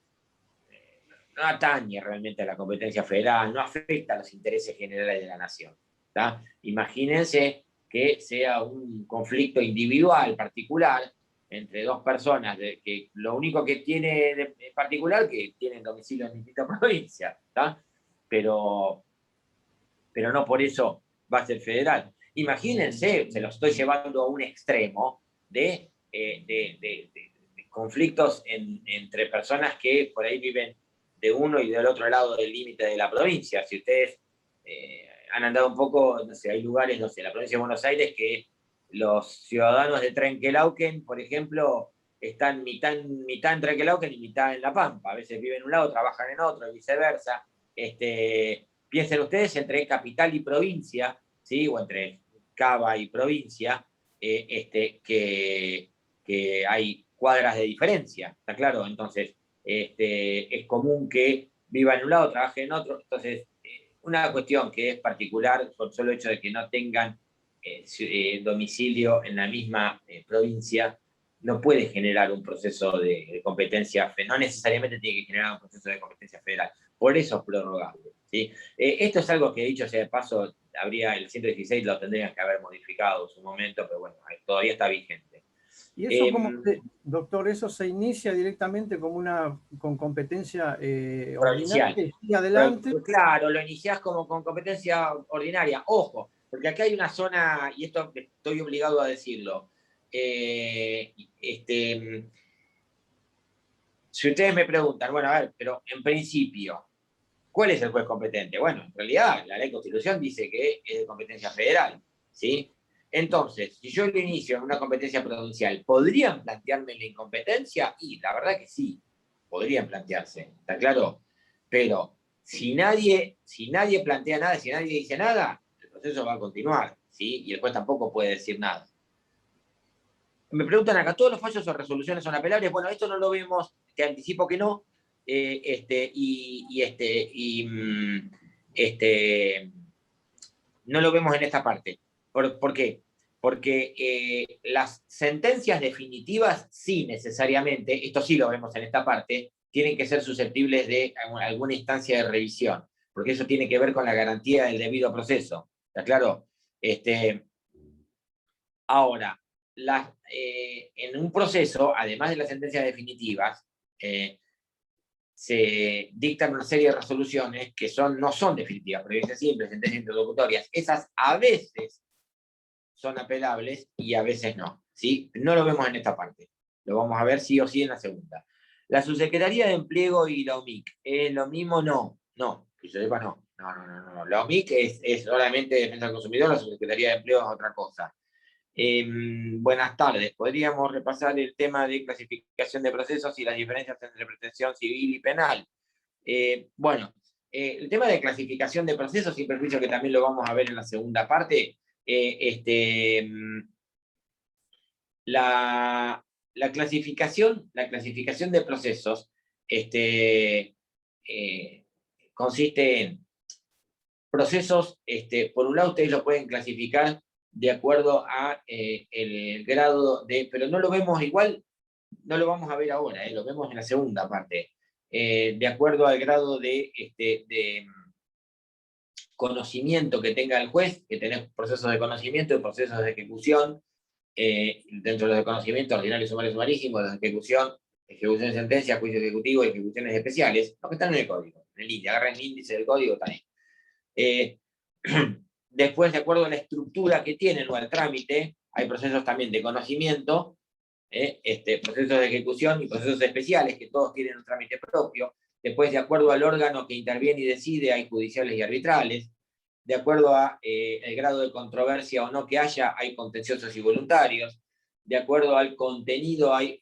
[SPEAKER 1] no atañe realmente a la competencia federal, no afecta a los intereses generales de la nación. ¿Tá? Imagínense que sea un conflicto individual, particular, entre dos personas, que lo único que tiene de particular que tienen domicilio en distintas provincias, ¿tá? Pero no por eso va a ser federal. Imagínense, se lo estoy llevando a un extremo de conflictos entre personas que por ahí viven de uno y del otro lado del límite de la provincia. Si ustedes han andado un poco, no sé, hay lugares, no sé, en la provincia de Buenos Aires que los ciudadanos de Trenquelauquen, por ejemplo, están mitad en Trenquelauquen y mitad en La Pampa. A veces viven en un lado, trabajan en otro, y viceversa. Piensen ustedes entre capital y provincia, ¿sí? O entre Cava y provincia, que hay cuadras de diferencia, ¿está claro? Entonces, es común que viva en un lado, trabaje en otro. Entonces, una cuestión que es particular por solo hecho de que no tengan domicilio en la misma provincia, no puede generar un proceso de competencia, no necesariamente tiene que generar un proceso de competencia federal. Por eso es prorrogable, ¿sí? Esto es algo que, dicho sea de paso, el 116 lo tendrían que haber modificado en su momento, pero bueno, todavía está vigente.
[SPEAKER 2] Y eso, doctor, eso se inicia directamente como con competencia ordinaria y adelante.
[SPEAKER 1] Pero, claro, lo iniciás como con competencia ordinaria. Ojo, porque acá hay una zona, y esto estoy obligado a decirlo. Si ustedes me preguntan, bueno, a ver, pero en principio, ¿cuál es el juez competente? Bueno, en realidad la ley de Constitución dice que es de competencia federal, ¿sí? Entonces, si yo lo inicio en una competencia provincial, ¿podrían plantearme la incompetencia? Y la verdad que sí, podrían plantearse, ¿está claro? Pero si nadie plantea nada, si nadie dice nada, el proceso va a continuar, ¿sí? Y el juez tampoco puede decir nada. Me preguntan acá, ¿todos los fallos o resoluciones son apelables? Bueno, esto no lo vemos, te anticipo que no, no lo vemos en esta parte. ¿Por qué? Porque las sentencias definitivas sí necesariamente, esto sí lo vemos en esta parte, tienen que ser susceptibles de alguna instancia de revisión, porque eso tiene que ver con la garantía del debido proceso. ¿Está claro? Ahora, en un proceso, además de las sentencias definitivas, se dictan una serie de resoluciones que no son definitivas, providencias simples, sentencias interlocutorias. Esas a veces son apelables y a veces no, ¿sí? No lo vemos en esta parte. Lo vamos a ver sí o sí en la segunda. La Subsecretaría de Empleo y la OMIC, ¿es lo mismo? No, que yo sepa, no. La OMIC es solamente Defensa del Consumidor, la Subsecretaría de Empleo es otra cosa. Buenas tardes. ¿Podríamos repasar el tema de clasificación de procesos y las diferencias entre pretensión civil y penal? El tema de clasificación de procesos, sin perjuicio que también lo vamos a ver en la segunda parte, la clasificación de procesos consiste en procesos, por un lado ustedes lo pueden clasificar de acuerdo a el grado de, pero no lo vemos igual, no lo vamos a ver ahora, lo vemos en la segunda parte, de acuerdo al grado de conocimiento que tenga el juez, que tenés procesos de conocimiento y procesos de ejecución, dentro de los de conocimiento ordinarios, sumarios, sumarísimos, de ejecución de sentencia, juicio ejecutivo y ejecuciones especiales, los que están en el código, en el índice, agarren el índice del código, está ahí. Después, de acuerdo a la estructura que tienen o al trámite, hay procesos también de conocimiento, procesos de ejecución y procesos especiales, que todos tienen un trámite propio. Después, de acuerdo al órgano que interviene y decide, hay judiciales y arbitrales. De acuerdo a el grado de controversia o no que haya, hay contenciosos y voluntarios. De acuerdo al contenido, hay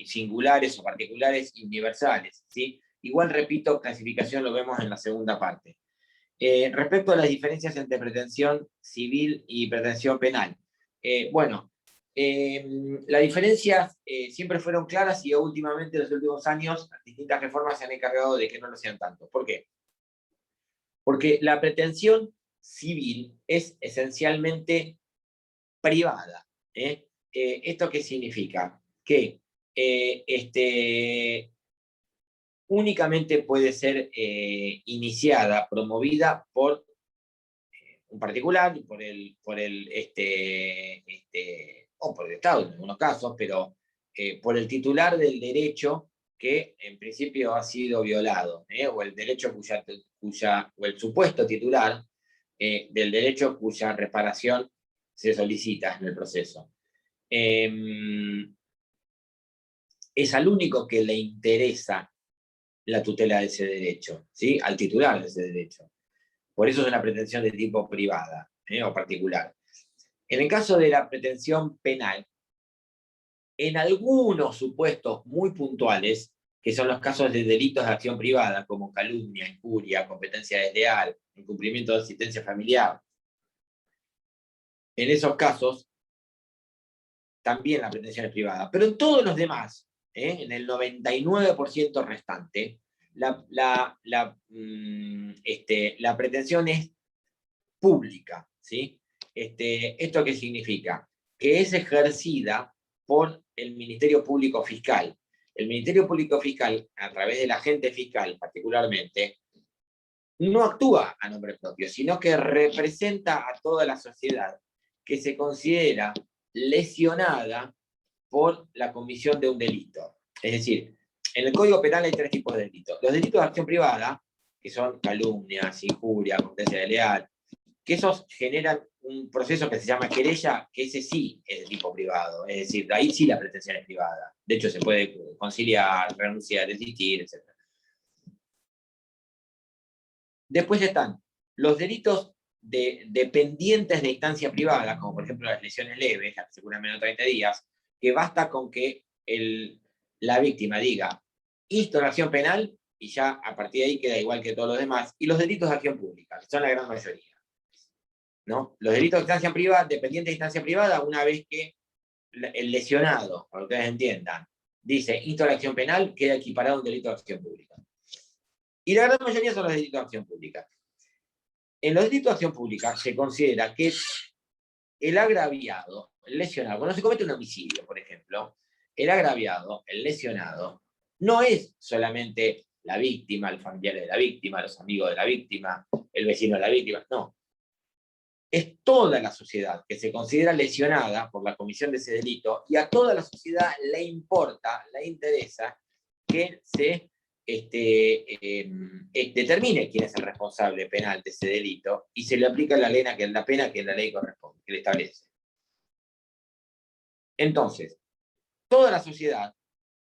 [SPEAKER 1] singulares o particulares y universales, ¿sí? Igual, repito, clasificación lo vemos en la segunda parte. Respecto a las diferencias entre pretensión civil y pretensión penal. Las diferencias siempre fueron claras y últimamente, en los últimos años, las distintas reformas se han encargado de que no lo sean tanto. ¿Por qué? Porque la pretensión civil es esencialmente privada. ¿Esto qué significa? Que únicamente puede ser iniciada, promovida por un particular, o por el Estado en algunos casos, pero por el titular del derecho que en principio ha sido violado, o el derecho o el supuesto titular del derecho cuya reparación se solicita en el proceso. Es al único que le interesa la tutela de ese derecho, ¿sí? Al titular de ese derecho. Por eso es una pretensión de tipo privada o particular. En el caso de la pretensión penal, en algunos supuestos muy puntuales, que son los casos de delitos de acción privada, como calumnia, injuria, competencia desleal, incumplimiento de asistencia familiar, en esos casos también la pretensión es privada. Pero en todos los demás, en el 99% restante, la pretensión es pública, ¿sí? ¿Esto qué significa? Que es ejercida por el Ministerio Público Fiscal. El Ministerio Público Fiscal, a través del agente fiscal particularmente, no actúa a nombre propio, sino que representa a toda la sociedad que se considera lesionada por la comisión de un delito. Es decir, en el Código Penal hay 3 tipos de delitos. Los delitos de acción privada, que son calumnias, injuria, competencia desleal, que esos generan un proceso que se llama querella, que ese sí es de tipo privado. Es decir, ahí sí la pretensión es privada. De hecho, se puede conciliar, renunciar, desistir, etc. Después están los delitos dependientes de instancia privada, como por ejemplo las lesiones leves, las que se curan menos de 30 días, que basta con que la víctima diga, insto la acción penal, y ya a partir de ahí queda igual que todos los demás, y los delitos de acción pública, que son la gran mayoría, ¿no? Los delitos de instancia privada, dependientes de instancia privada, una vez que el lesionado, para que ustedes entiendan, dice, insto la acción penal, queda equiparado a un delito de acción pública. Y la gran mayoría son los delitos de acción pública. En los delitos de acción pública se considera que el agraviado, el lesionado, cuando se comete un homicidio, por ejemplo, el agraviado, el lesionado, no es solamente la víctima, el familiar de la víctima, los amigos de la víctima, el vecino de la víctima, no. Es toda la sociedad que se considera lesionada por la comisión de ese delito, y a toda la sociedad le importa, le interesa que se determine quién es el responsable penal de ese delito y se le aplica la pena que la ley corresponde, que le establece. Entonces, toda la sociedad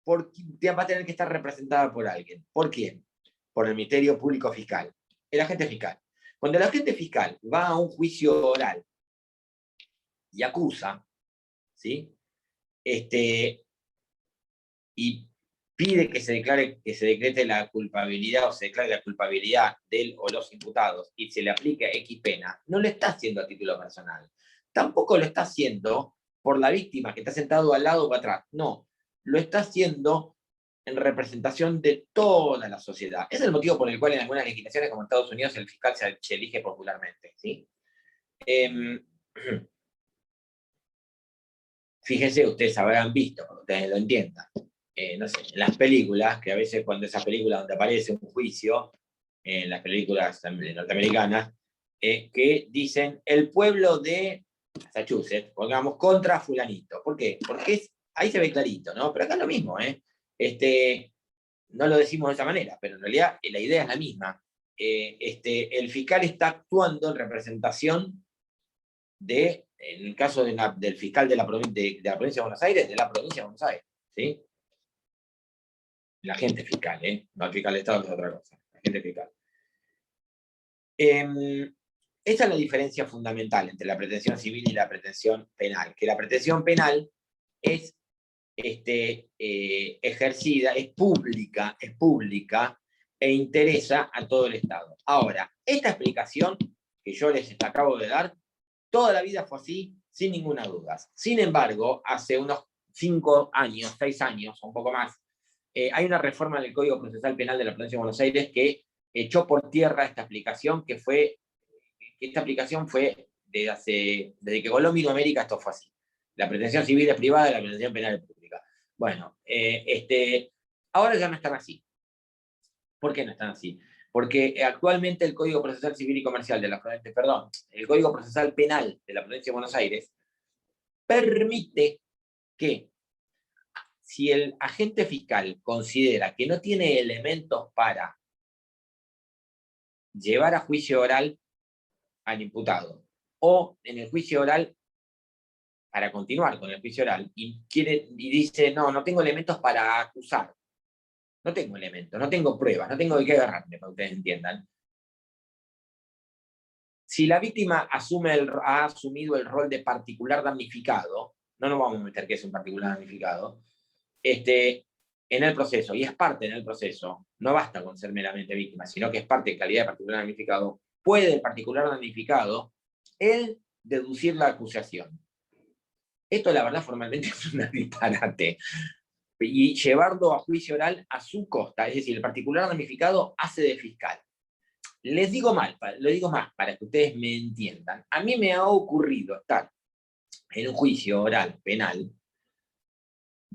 [SPEAKER 1] va a tener que estar representada por alguien. ¿Por quién? Por el Ministerio Público Fiscal, el agente fiscal. Cuando el agente fiscal va a un juicio oral y acusa, ¿sí? Y pide que se decrete la culpabilidad o se declare la culpabilidad de él o los imputados y se le aplique X pena, no lo está haciendo a título personal. Tampoco lo está haciendo por la víctima que está sentado al lado o atrás. No, lo está haciendo en representación de toda la sociedad. Ese es el motivo por el cual en algunas legislaciones, como en Estados Unidos, el fiscal se elige popularmente, ¿sí? Fíjense, ustedes habrán visto, para que ustedes lo entiendan, no sé, en las películas, que a veces cuando esa película donde aparece un juicio, en las películas norteamericanas, que dicen el pueblo de Massachusetts, pongamos, contra fulanito. ¿Por qué? Porque ahí se ve clarito, ¿no? Pero acá es lo mismo, no lo decimos de esa manera, pero en realidad la idea es la misma. El fiscal está actuando en representación en el caso del fiscal de la provincia de Buenos Aires, de la provincia de Buenos Aires, ¿sí? El agente fiscal, no el fiscal de Estado, que es otra cosa, el agente fiscal. Esa es la diferencia fundamental entre la pretensión civil y la pretensión penal, que la pretensión penal es ejercida, es pública e interesa a todo el Estado. Ahora, esta explicación que yo les acabo de dar, toda la vida fue así, sin ninguna duda. Sin embargo, hace unos 5 años, 6 años, un poco más, hay una reforma del Código Procesal Penal de la Provincia de Buenos Aires que echó por tierra esta aplicación, esta aplicación fue desde que Colombia y América esto fue así. La pretensión civil es privada y la pretensión penal es pública. Bueno, ahora ya no están así. ¿Por qué no están así? Porque actualmente el Código Procesal Civil y Comercial el Código Procesal Penal de la Provincia de Buenos Aires permite que si el agente fiscal considera que no tiene elementos para llevar a juicio oral al imputado, o en el juicio oral, para continuar con el juicio oral, y dice, no tengo elementos para acusar, no tengo elementos, no tengo pruebas, no tengo de qué agarrarme, para que ustedes entiendan. Si la víctima ha asumido el rol de particular damnificado, no nos vamos a meter que es un particular damnificado, en el proceso, y es parte en el proceso, no basta con ser meramente víctima, sino que es parte de calidad de particular damnificado, puede el particular damnificado él deducir la acusación. Esto, la verdad, formalmente es un disparate. Y llevarlo a juicio oral a su costa, es decir, el particular damnificado hace de fiscal. Les digo lo digo más para que ustedes me entiendan. A mí me ha ocurrido estar en un juicio oral penal,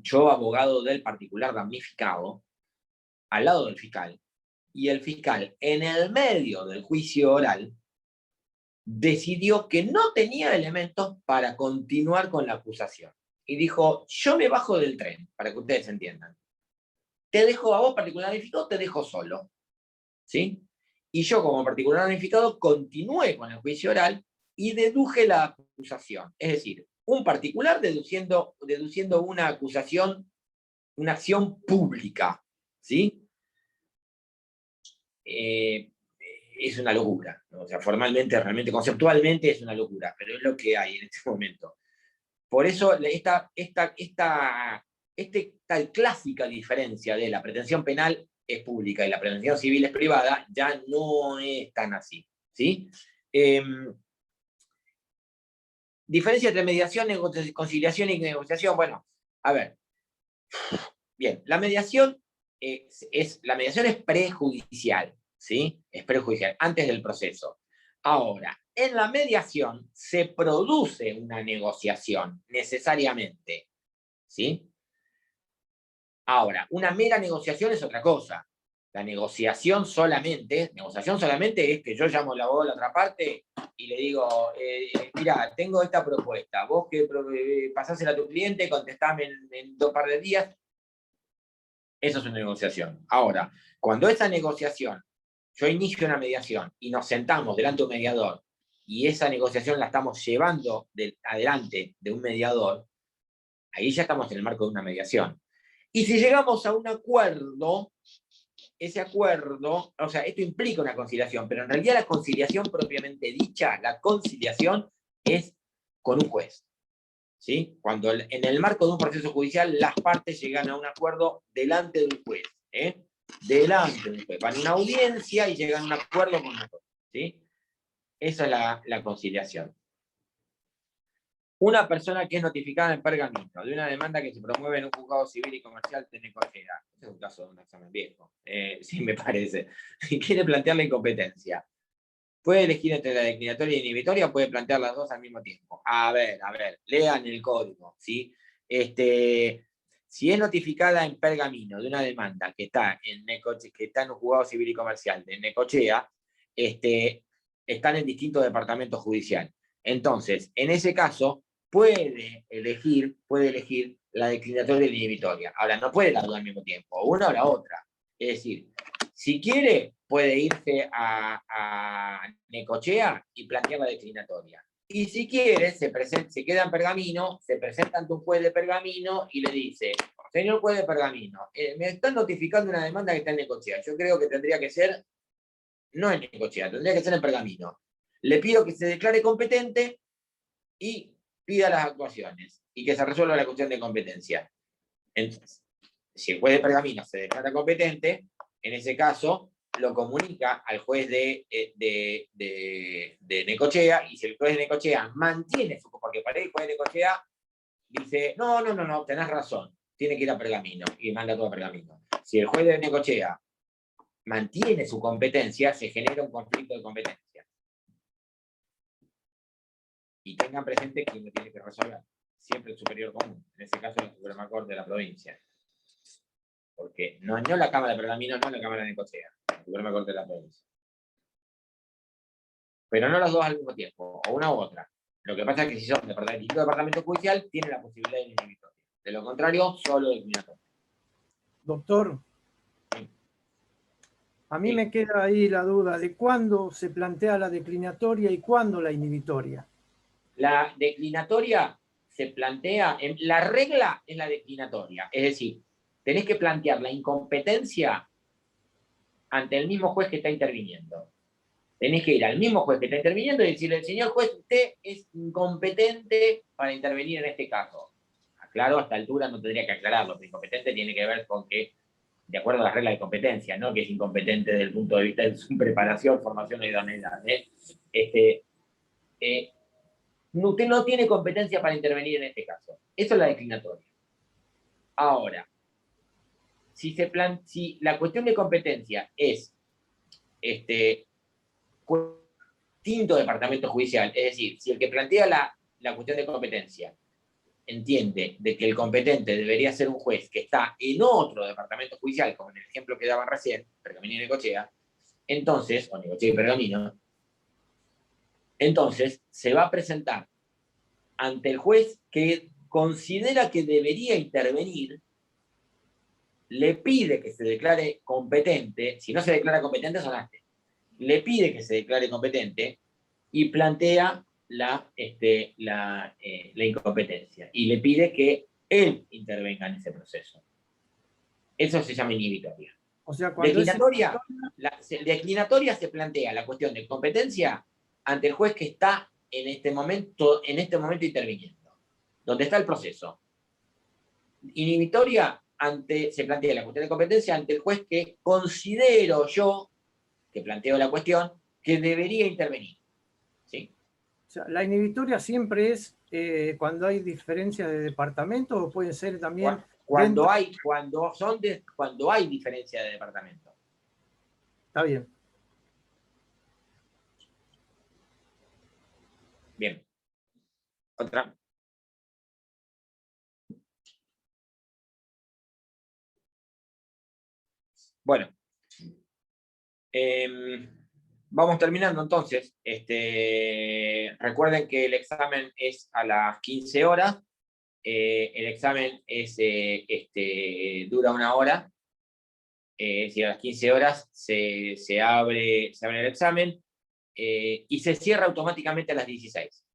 [SPEAKER 1] yo abogado del particular damnificado, al lado del fiscal, y el fiscal en el medio del juicio oral decidió que no tenía elementos para continuar con la acusación. Y dijo, yo me bajo del tren, para que ustedes entiendan. Te dejo a vos particular damnificado, te dejo solo. ¿Sí? Y yo como particular damnificado continué con el juicio oral y deduje la acusación. Es decir, un particular deduciendo una acusación, una acción pública. ¿Sí? Es una locura, ¿no? O sea, formalmente, realmente, conceptualmente es una locura, pero es lo que hay en este momento. Por eso esta clásica diferencia de la pretensión penal es pública y la pretensión civil es privada ya no es tan así, ¿sí? Diferencia entre mediación, conciliación y negociación. Bueno, a ver. Bien, la mediación es prejudicial, ¿sí? Es prejudicial, antes del proceso. Ahora, en la mediación se produce una negociación, necesariamente, ¿sí? Ahora, una mera negociación es otra cosa. La negociación solamente es que yo llamo a la abogado de la otra parte y le digo, mira, tengo esta propuesta, vos que pasásela a tu cliente, contestame en 2 par de días. Eso es una negociación. Ahora, cuando esa negociación, yo inicio una mediación y nos sentamos delante de un mediador y esa negociación la estamos llevando adelante de un mediador, ahí ya estamos en el marco de una mediación. Y si llegamos a un acuerdo, ese acuerdo, o sea, esto implica una conciliación, pero en realidad la conciliación propiamente dicha, la conciliación es con un juez. ¿Sí? Cuando en el marco de un proceso judicial las partes llegan a un acuerdo delante de un juez. Delante de un juez. Van a una audiencia y llegan a un acuerdo con un juez. ¿Sí? Esa es la conciliación. Una persona que es notificada en pergamino de una demanda que se promueve en un juzgado civil y comercial de Necochea. Este es un caso de un examen viejo. Sí, me parece. Si quiere plantear la incompetencia, puede elegir entre la declinatoria y inhibitoria o puede plantear las dos al mismo tiempo. A ver, lean el código, ¿sí? Si es notificada en pergamino de una demanda que está en un juzgado civil y comercial de Necochea, están en distintos departamentos judiciales. Entonces, en ese caso, puede elegir la declinatoria y la inhibitoria. Ahora, no puede las dos al mismo tiempo, una o la otra. Es decir, si quiere, puede irse a Necochea y plantear la declinatoria. Y si quiere, se queda en pergamino, se presenta ante un juez de pergamino y le dice, señor juez de pergamino, me están notificando una demanda que está en Necochea. Yo creo que tendría que ser, no en Necochea, tendría que ser en pergamino. Le pido que se declare competente y pida las actuaciones y que se resuelva la cuestión de competencia. Entonces, si el juez de pergamino se declara competente, en ese caso lo comunica al juez de Necochea, y si el juez de Necochea mantiene su, porque para el juez de Necochea dice, no, tenés razón, tiene que ir a pergamino, y manda todo a pergamino. Si el juez de Necochea mantiene su competencia, se genera un conflicto de competencia. Y tengan presente que uno tiene que resolver siempre el superior común, en ese caso la Suprema Corte de la provincia. Porque no la Cámara de Pergamino, no la Cámara de Necochea, la Suprema Corte de la provincia. Pero no las dos al mismo tiempo, o una u otra. Lo que pasa es que si son de distinto departamento judicial, tienen la posibilidad de De lo contrario, solo declinatoria.
[SPEAKER 2] Doctor, a mí me queda ahí la duda de cuándo se plantea la declinatoria y cuándo la inhibitoria.
[SPEAKER 1] La declinatoria se plantea, la regla es la declinatoria, es decir, tenés que plantear la incompetencia ante el mismo juez que está interviniendo. Tenés que ir al mismo juez que está interviniendo y decirle, señor juez, usted es incompetente para intervenir en este caso. Aclaro, a esta altura no tendría que aclararlo, pero incompetente tiene que ver con que, de acuerdo a las reglas de competencia, no que es incompetente desde el punto de vista de su preparación, formación o idoneidad. Usted no tiene competencia para intervenir en este caso. Eso es la declinatoria. Ahora, si la cuestión de competencia es distinto departamento judicial, es decir, si el que plantea la cuestión de competencia entiende de que el competente debería ser un juez que está en otro departamento judicial, como en el ejemplo que daban recién, Pergamino y Necochea, entonces, o Necochea y Pergamino, entonces se va a presentar ante el juez que considera que debería intervenir, le pide que se declare competente, si no se declara competente, sonaste, le pide que se declare competente y plantea la incompetencia y le pide que él intervenga en ese proceso. Eso se llama inhibitoria.
[SPEAKER 2] O sea, cuando
[SPEAKER 1] declinatoria se plantea la cuestión de competencia ante el juez que está en este momento interviniendo, donde está el proceso. Inhibitoria se plantea la cuestión de competencia ante el juez que considero yo, que planteo la cuestión, que debería intervenir. ¿Sí?
[SPEAKER 2] O sea, la inhibitoria siempre es cuando hay diferencias de departamento o puede ser también...
[SPEAKER 1] Cuando hay diferencia de departamento.
[SPEAKER 2] Está bien.
[SPEAKER 1] Bien. Otra. Bueno. Vamos terminando entonces. Recuerden que el examen es a las 15 horas. El examen dura 1 hora. Si a las 15 horas se abre el examen y se cierra automáticamente a las 16.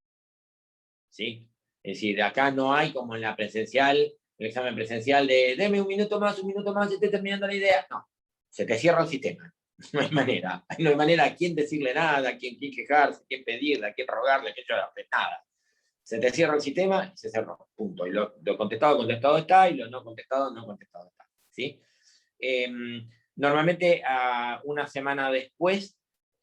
[SPEAKER 1] ¿Sí? Es decir, acá no hay como en la presencial, el examen presencial de deme un minuto más, estoy terminando la idea. No, se te cierra el sistema. No hay manera. No hay manera a quién decirle nada, a quién quejarse, a quién pedirle, a quién rogarle, a quién llorarle, nada. Se te cierra el sistema y se cerró. Punto. Y lo contestado está, y lo no contestado está. ¿Sí? Normalmente una semana después,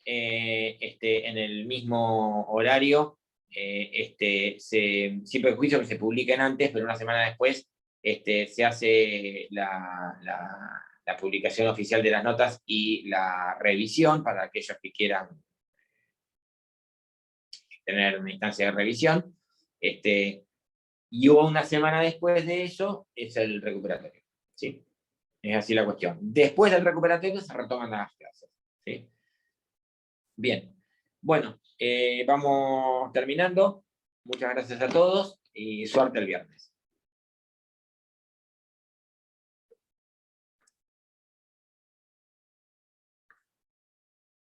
[SPEAKER 1] en el mismo horario, sin perjuicio que se publiquen antes, pero una semana después se hace la publicación oficial de las notas y la revisión para aquellos que quieran tener una instancia de revisión. Y una semana después de eso es el recuperatorio. ¿Sí? Es así la cuestión. Después del recuperatorio se retoman las clases. ¿Sí? Bien. Bueno, vamos terminando. Muchas gracias a todos y suerte el viernes.